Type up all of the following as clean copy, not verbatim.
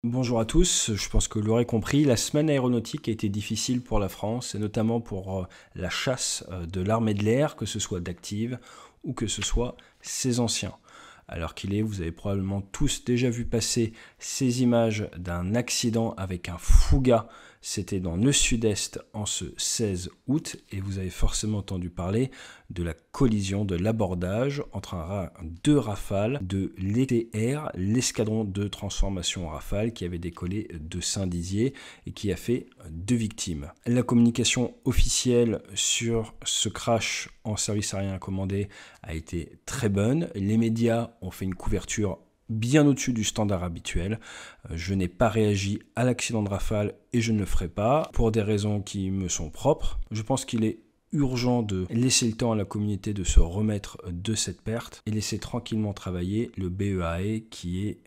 Bonjour à tous, je pense que vous l'aurez compris, la semaine aéronautique a été difficile pour la France, et notamment pour la chasse de l'armée de l'air, que ce soit d'active ou que ce soit ses anciens. Alors qu'il est, vous avez probablement tous déjà vu passer ces images d'un accident avec un Fouga. C'était dans le sud-est en ce 16 août et vous avez forcément entendu parler de la collision, de l'abordage entre deux Rafales de l'ETR, l'escadron de transformation Rafale qui avait décollé de Saint-Dizier et qui a fait 2 victimes. La communication officielle sur ce crash en service aérien commandé a été très bonne. Les médias ont fait une couverture bien au-dessus du standard habituel. Je n'ai pas réagi à l'accident de Rafale et je ne le ferai pas pour des raisons qui me sont propres. Je pense qu'il est urgent de laisser le temps à la communauté de se remettre de cette perte et laisser tranquillement travailler le BEAE qui est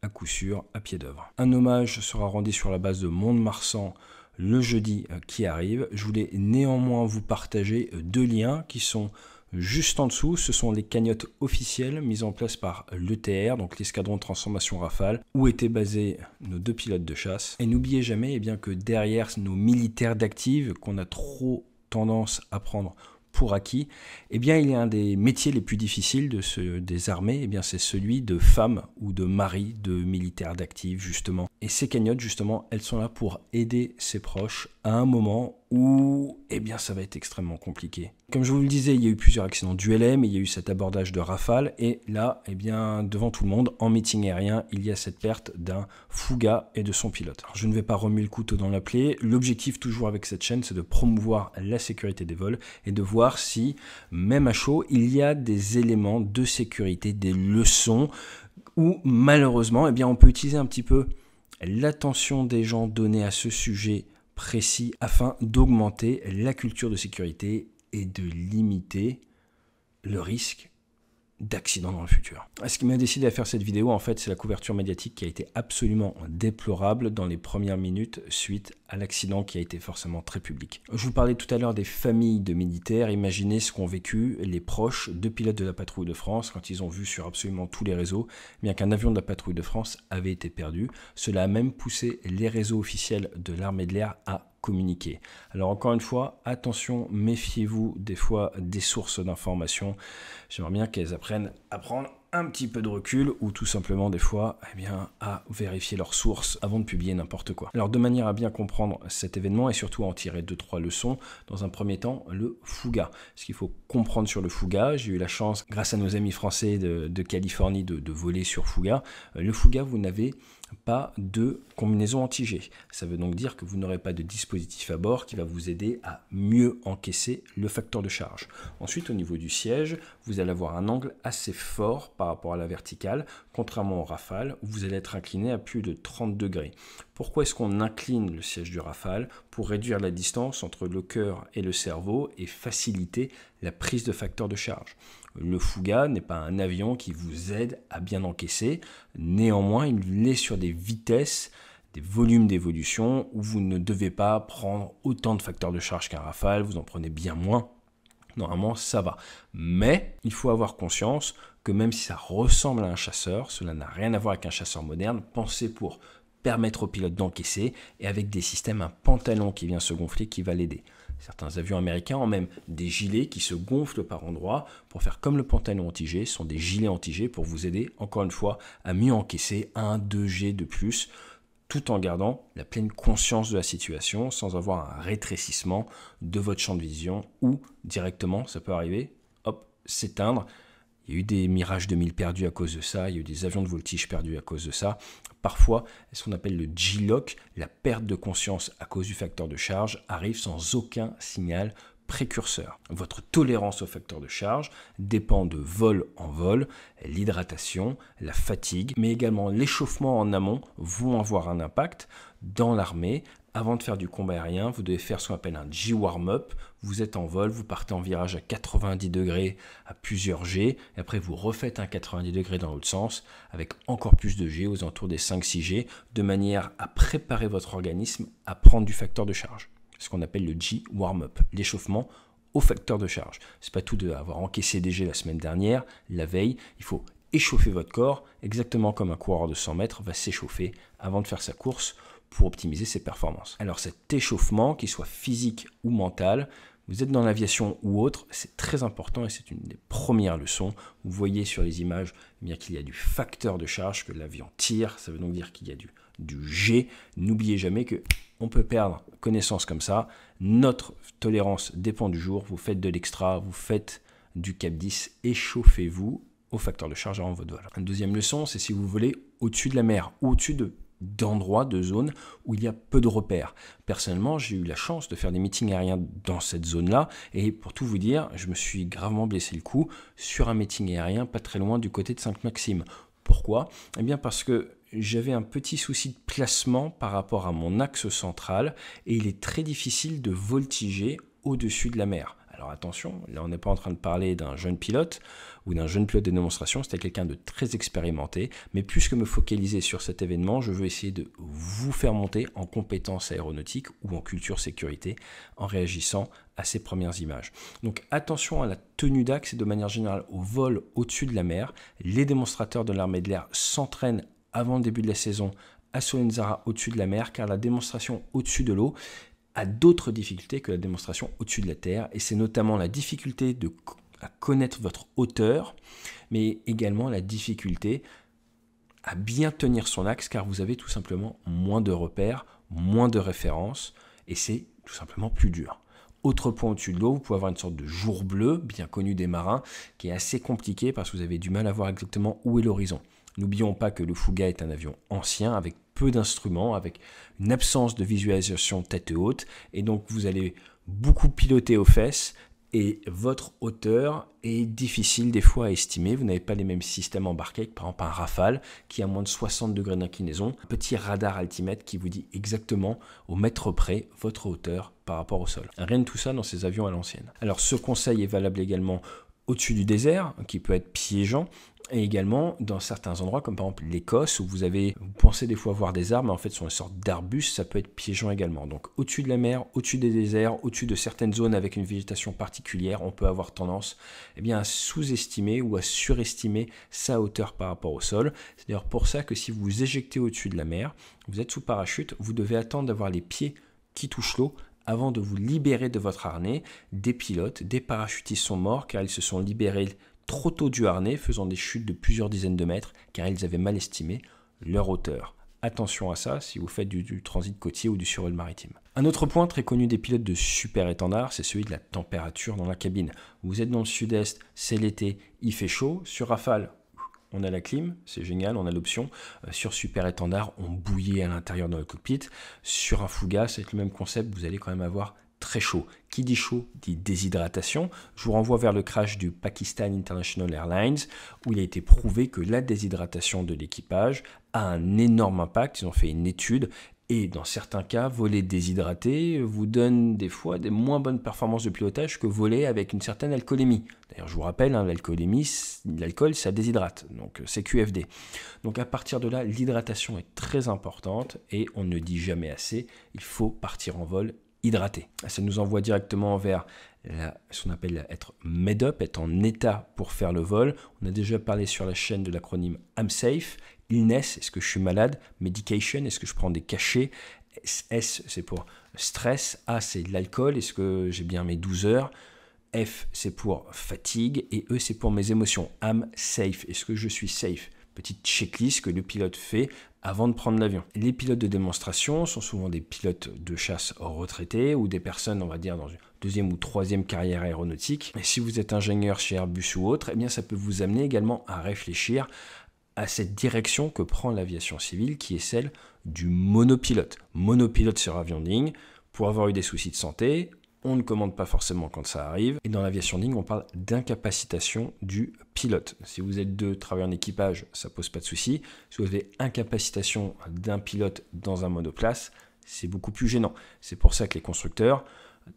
à coup sûr à pied d'œuvre. Un hommage sera rendu sur la base de Mont-de-Marsan le jeudi qui arrive. Je voulais néanmoins vous partager 2 liens qui sont juste en dessous. Ce sont les cagnottes officielles mises en place par l'ETR, donc l'escadron de transformation Rafale, où étaient basés nos 2 pilotes de chasse. Et n'oubliez jamais que derrière nos militaires d'active, qu'on a trop tendance à prendre pour acquis, il y a un des métiers les plus difficiles des armées, c'est celui de femme ou de mari de militaires d'active, justement. Et ces cagnottes, justement, elles sont là pour aider ses proches à un moment où, ça va être extrêmement compliqué. Comme je vous le disais, il y a eu plusieurs accidents d'ULM, il y a eu cet abordage de Rafale, et là, devant tout le monde, en meeting aérien, il y a cette perte d'un Fouga et de son pilote. Alors, je ne vais pas remuer le couteau dans la plaie. L'objectif, toujours avec cette chaîne, c'est de promouvoir la sécurité des vols et de voir si, même à chaud, il y a des éléments de sécurité, des leçons, où malheureusement, on peut utiliser un petit peu l'attention des gens donnée à ce sujet précis afin d'augmenter la culture de sécurité et de limiter le risque d'accident dans le futur. Ce qui m'a décidé à faire cette vidéo, en fait, c'est la couverture médiatique qui a été absolument déplorable dans les premières minutes suite à l'accident qui a été forcément très public. Je vous parlais tout à l'heure des familles de militaires. Imaginez ce qu'ont vécu les proches de pilotes de la patrouille de France quand ils ont vu sur absolument tous les réseaux qu'un avion de la patrouille de France avait été perdu. Cela a même poussé les réseaux officiels de l'armée de l'air à communiquer. Alors encore une fois, attention, méfiez-vous des fois des sources d'informations. J'aimerais bien qu'elles apprennent à prendre un petit peu de recul ou tout simplement des fois à vérifier leurs sources avant de publier n'importe quoi. Alors de manière à bien comprendre cet événement et surtout à en tirer 2-3 leçons, dans un premier temps, le Fouga. Ce qu'il faut comprendre sur le Fouga, j'ai eu la chance, grâce à nos amis français de Californie, de voler sur Fouga. Le Fouga, vous n'avez pas de combinaison anti-G. Ça veut donc dire que vous n'aurez pas de dispositif à bord qui va vous aider à mieux encaisser le facteur de charge. Ensuite, au niveau du siège, vous allez avoir un angle assez fort par rapport à la verticale, contrairement au Rafale, où vous allez être incliné à plus de 30 degrés. Pourquoi est-ce qu'on incline le siège du Rafale? Pour réduire la distance entre le cœur et le cerveau et faciliter la prise de facteur de charge. Le Fouga n'est pas un avion qui vous aide à bien encaisser. Néanmoins, il est sur des vitesses, des volumes d'évolution où vous ne devez pas prendre autant de facteurs de charge qu'un Rafale, vous en prenez bien moins. Normalement, ça va. Mais il faut avoir conscience que même si ça ressemble à un chasseur, cela n'a rien à voir avec un chasseur moderne. Pensez pour permettre au pilote d'encaisser et avec des systèmes, un pantalon qui vient se gonfler qui va l'aider. Certains avions américains ont même des gilets qui se gonflent par endroits pour faire comme le pantalon anti-G. Ce sont des gilets anti-G pour vous aider, encore une fois, à mieux encaisser 1-2 G de plus, tout en gardant la pleine conscience de la situation, sans avoir un rétrécissement de votre champ de vision ou directement, ça peut arriver, s'éteindre. Il y a eu des Mirage 2000 perdus à cause de ça, il y a eu des avions de voltige perdus à cause de ça. Parfois, ce qu'on appelle le G-lock, la perte de conscience à cause du facteur de charge, arrive sans aucun signal précurseur. Votre tolérance au facteur de charge dépend de vol en vol, l'hydratation, la fatigue, mais également l'échauffement en amont vont avoir un impact. Dans l'armée, avant de faire du combat aérien, vous devez faire ce qu'on appelle un G-warm-up. Vous êtes en vol, vous partez en virage à 90 degrés à plusieurs G, et après vous refaites un 90 degrés dans l'autre sens, avec encore plus de G, aux alentours des 5-6 G, de manière à préparer votre organisme à prendre du facteur de charge. Ce qu'on appelle le G-warm-up, l'échauffement au facteur de charge. C'est pas tout d'avoir encaissé des G la semaine dernière, la veille, il faut échauffer votre corps, exactement comme un coureur de 100 mètres va s'échauffer avant de faire sa course pour optimiser ses performances. Alors cet échauffement, qu'il soit physique ou mental, vous êtes dans l'aviation ou autre, c'est très important et c'est une des premières leçons. Vous voyez sur les images bien qu'il y a du facteur de charge, que l'avion tire, ça veut donc dire qu'il y a du G. N'oubliez jamais qu'on peut perdre connaissance comme ça. Notre tolérance dépend du jour. Vous faites de l'extra, vous faites du cap 10, échauffez-vous au facteur de charge avant votre vol. Une deuxième leçon, c'est si vous volez au-dessus de la mer ou au-dessus d'endroits, de zones où il y a peu de repères. Personnellement, j'ai eu la chance de faire des meetings aériens dans cette zone-là et pour tout vous dire, je me suis gravement blessé le cou sur un meeting aérien pas très loin du côté de Sainte-Maxime. Pourquoi ? Eh bien parce que j'avais un petit souci de placement par rapport à mon axe central et il est très difficile de voltiger au-dessus de la mer. Alors attention, là on n'est pas en train de parler d'un jeune pilote ou d'un jeune pilote de démonstration, c'était quelqu'un de très expérimenté, mais plus que me focaliser sur cet événement, je veux essayer de vous faire monter en compétences aéronautiques ou en culture sécurité en réagissant à ces premières images. Donc attention à la tenue d'axe et de manière générale au vol au-dessus de la mer. Les démonstrateurs de l'armée de l'air s'entraînent avant le début de la saison à Solenzara au-dessus de la mer, car la démonstration au-dessus de l'eau a d'autres difficultés que la démonstration au-dessus de la terre, et c'est notamment la difficulté à connaître votre hauteur, mais également la difficulté à bien tenir son axe, car vous avez tout simplement moins de repères, moins de références, et c'est tout simplement plus dur. Autre point au-dessus de l'eau, vous pouvez avoir une sorte de jour bleu, bien connu des marins, qui est assez compliqué parce que vous avez du mal à voir exactement où est l'horizon. N'oublions pas que le Fuga est un avion ancien avec peu d'instruments, avec une absence de visualisation tête haute, et donc vous allez beaucoup piloter aux fesses, et votre hauteur est difficile des fois à estimer. Vous n'avez pas les mêmes systèmes embarqués que par exemple un Rafale qui a moins de 60 degrés d'inclinaison, un petit radar altimètre qui vous dit exactement au mètre près votre hauteur par rapport au sol. Rien de tout ça dans ces avions à l'ancienne. Alors ce conseil est valable également au-dessus du désert, qui peut être piégeant, et également dans certains endroits, comme par exemple l'Écosse, où vous pensez des fois voir des arbres, mais en fait ce sont une sorte d'arbustes, ça peut être piégeant également. Donc au-dessus de la mer, au-dessus des déserts, au-dessus de certaines zones avec une végétation particulière, on peut avoir tendance à sous-estimer ou à surestimer sa hauteur par rapport au sol. C'est d'ailleurs pour ça que si vous vous éjectez au-dessus de la mer, vous êtes sous parachute, vous devez attendre d'avoir les pieds qui touchent l'eau avant de vous libérer de votre harnais. Des pilotes, des parachutistes sont morts car ils se sont libérés trop tôt du harnais, faisant des chutes de plusieurs dizaines de mètres, car ils avaient mal estimé leur hauteur. Attention à ça si vous faites du transit côtier ou du survol maritime. Un autre point très connu des pilotes de super étendard, c'est celui de la température dans la cabine. Vous êtes dans le sud-est, c'est l'été, il fait chaud. Sur Rafale, on a la clim, c'est génial, on a l'option. Sur super étendard, on bouillait à l'intérieur dans le cockpit. Sur un Fuga, c'est le même concept, vous allez quand même avoir très chaud. Qui dit chaud dit déshydratation. Je vous renvoie vers le crash du Pakistan International Airlines où il a été prouvé que la déshydratation de l'équipage a un énorme impact. Ils ont fait une étude et dans certains cas, voler déshydraté vous donne des fois des moins bonnes performances de pilotage que voler avec une certaine alcoolémie. D'ailleurs, je vous rappelle, l'alcool, ça déshydrate, donc c'est QFD. Donc à partir de là, l'hydratation est très importante et on ne dit jamais assez, il faut partir en vol hydraté. Ça nous envoie directement vers ce qu'on appelle être made up, être en état pour faire le vol. On a déjà parlé sur la chaîne de l'acronyme I'm safe. Illness, est-ce que je suis malade? Medication, est-ce que je prends des cachets? S, c'est pour stress. A, c'est l'alcool, est-ce que j'ai bien mes 12 heures? F, c'est pour fatigue. Et E, c'est pour mes émotions. I'm safe, est-ce que je suis safe? Petite checklist que le pilote fait avant de prendre l'avion. Les pilotes de démonstration sont souvent des pilotes de chasse retraités ou des personnes, on va dire, dans une deuxième ou troisième carrière aéronautique. Et si vous êtes ingénieur chez Airbus ou autre, eh bien ça peut vous amener également à réfléchir à cette direction que prend l'aviation civile, qui est celle du monopilote. Monopilote sur avion de ligne, pour avoir eu des soucis de santé, on ne commande pas forcément quand ça arrive. Et dans l'aviation de ligne, on parle d'incapacitation du pilote. Si vous êtes deux, travaillez en équipage, ça pose pas de souci. Si vous avez incapacitation d'un pilote dans un monoplace, c'est beaucoup plus gênant. C'est pour ça que les constructeurs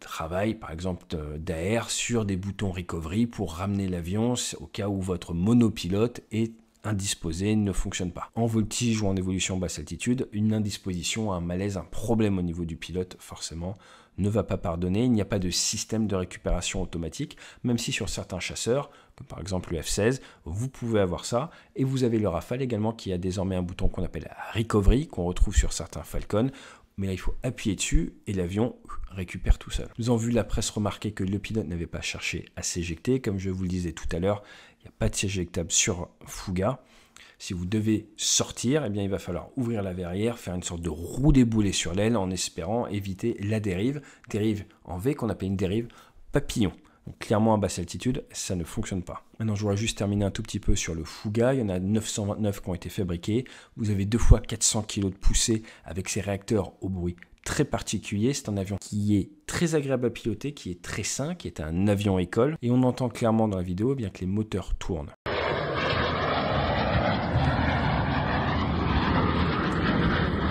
travaillent, par exemple, d'AR sur des boutons recovery pour ramener l'avion au cas où votre monopilote est indisposé ne fonctionne pas. En voltige ou en évolution basse altitude, une indisposition, un malaise, un problème au niveau du pilote, forcément, ne va pas pardonner. Il n'y a pas de système de récupération automatique, même si sur certains chasseurs, comme par exemple le F-16, vous pouvez avoir ça. Et vous avez le Rafale également qui a désormais un bouton qu'on appelle Recovery, qu'on retrouve sur certains Falcon. Mais là, il faut appuyer dessus et l'avion récupère tout seul. Nous avons vu la presse remarquer que le pilote n'avait pas cherché à s'éjecter. Comme je vous le disais tout à l'heure, il n'y a pas de siège éjectable sur Fuga. Si vous devez sortir, eh bien, il va falloir ouvrir la verrière, faire une sorte de roue déboulée sur l'aile en espérant éviter la dérive. Dérive en V qu'on appelle une dérive papillon. Donc, clairement, à basse altitude, ça ne fonctionne pas. Maintenant, je voudrais juste terminer un tout petit peu sur le Fuga. Il y en a 929 qui ont été fabriqués. Vous avez 2 fois 400 kg de poussée avec ces réacteurs au bruit très particulier. C'est un avion qui est très agréable à piloter, qui est très sain, qui est un avion école. Et on entend clairement dans la vidéo bien que les moteurs tournent.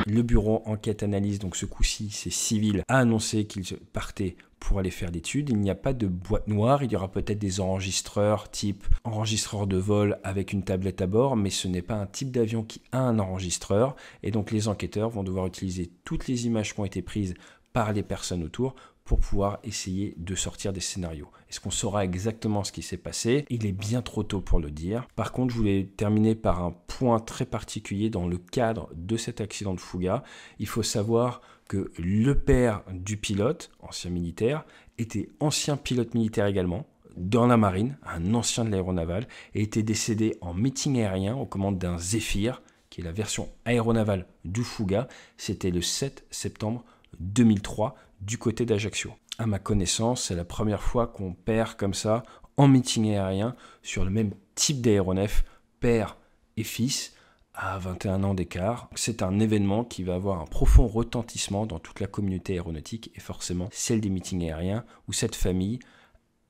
Le bureau enquête-analyse, donc ce coup-ci, c'est civil, a annoncé qu'il partait pour aller faire l'étude. Il n'y a pas de boîte noire, il y aura peut-être des enregistreurs type enregistreur de vol avec une tablette à bord, mais ce n'est pas un type d'avion qui a un enregistreur. Et donc les enquêteurs vont devoir utiliser toutes les images qui ont été prises par les personnes autour pour pouvoir essayer de sortir des scénarios. Est-ce qu'on saura exactement ce qui s'est passé? Il est bien trop tôt pour le dire. Par contre, je voulais terminer par un point très particulier dans le cadre de cet accident de Fuga. Il faut savoir que le père du pilote, ancien militaire, était ancien pilote militaire également, dans la marine, un ancien de l'aéronavale, et était décédé en meeting aérien aux commandes d'un Zephyr, qui est la version aéronavale du Fuga. C'était le 7 septembre 2003 du côté d'Ajaccio. À ma connaissance, c'est la première fois qu'on perd comme ça en meeting aérien sur le même type d'aéronef, père et fils, à 21 ans d'écart. C'est un événement qui va avoir un profond retentissement dans toute la communauté aéronautique et forcément celle des meetings aériens où cette famille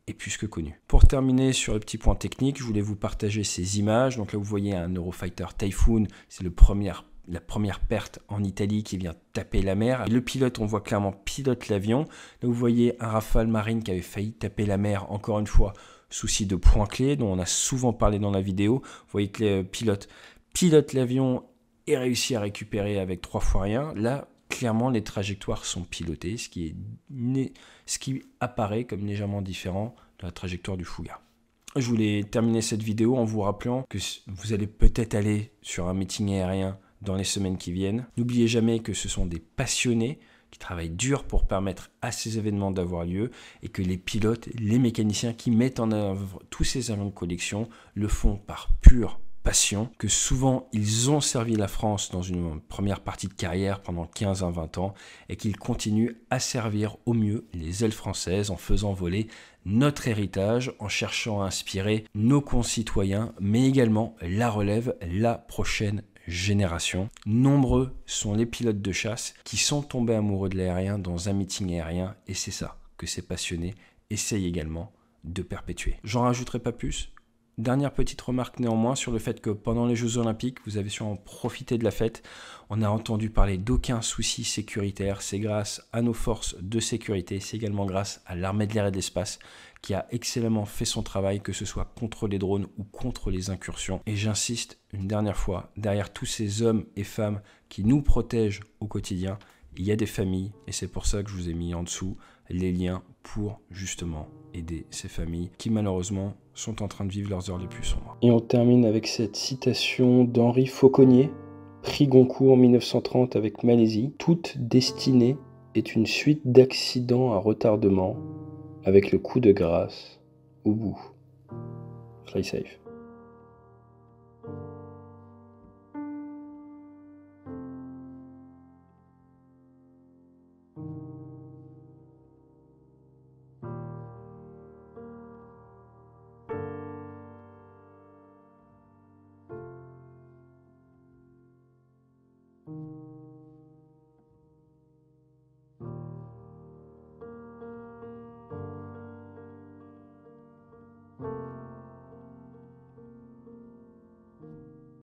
est plus que connue. Pour terminer sur le petit point technique, je voulais vous partager ces images. Donc là, vous voyez un Eurofighter Typhoon, c'est la première perte en Italie qui vient taper la mer. Et le pilote, on voit clairement, pilote l'avion. Là, vous voyez un Rafale Marine qui avait failli taper la mer, encore une fois, souci de point clé, dont on a souvent parlé dans la vidéo. Vous voyez que le pilote l'avion et réussit à récupérer avec 3 fois rien. Là, clairement, les trajectoires sont pilotées, ce qui apparaît comme légèrement différent de la trajectoire du Fuga. Je voulais terminer cette vidéo en vous rappelant que vous allez peut-être aller sur un meeting aérien dans les semaines qui viennent. N'oubliez jamais que ce sont des passionnés qui travaillent dur pour permettre à ces événements d'avoir lieu et que les pilotes, les mécaniciens qui mettent en œuvre tous ces avions de collection le font par pure passion, que souvent ils ont servi la France dans une première partie de carrière pendant 15 à 20 ans et qu'ils continuent à servir au mieux les ailes françaises en faisant voler notre héritage, en cherchant à inspirer nos concitoyens, mais également la relève, la prochaine génération. Nombreux sont les pilotes de chasse qui sont tombés amoureux de l'aérien dans un meeting aérien et c'est ça que ces passionnés essayent également de perpétuer. J'en rajouterai pas plus. Dernière petite remarque néanmoins sur le fait que pendant les Jeux Olympiques, vous avez sûrement profité de la fête. On a entendu parler d'aucun souci sécuritaire. C'est grâce à nos forces de sécurité. C'est également grâce à l'armée de l'air et de l'espace qui a excellemment fait son travail, que ce soit contre les drones ou contre les incursions. Et j'insiste une dernière fois, derrière tous ces hommes et femmes qui nous protègent au quotidien, il y a des familles et c'est pour ça que je vous ai mis en dessous les liens pour justement aider ces familles qui malheureusement sont en train de vivre leurs heures les plus sombres. Et on termine avec cette citation d'Henri Fauconnier, prix Goncourt 1930 avec Malaisie. Toute destinée est une suite d'accidents à retardement avec le coup de grâce au bout. Fly safe.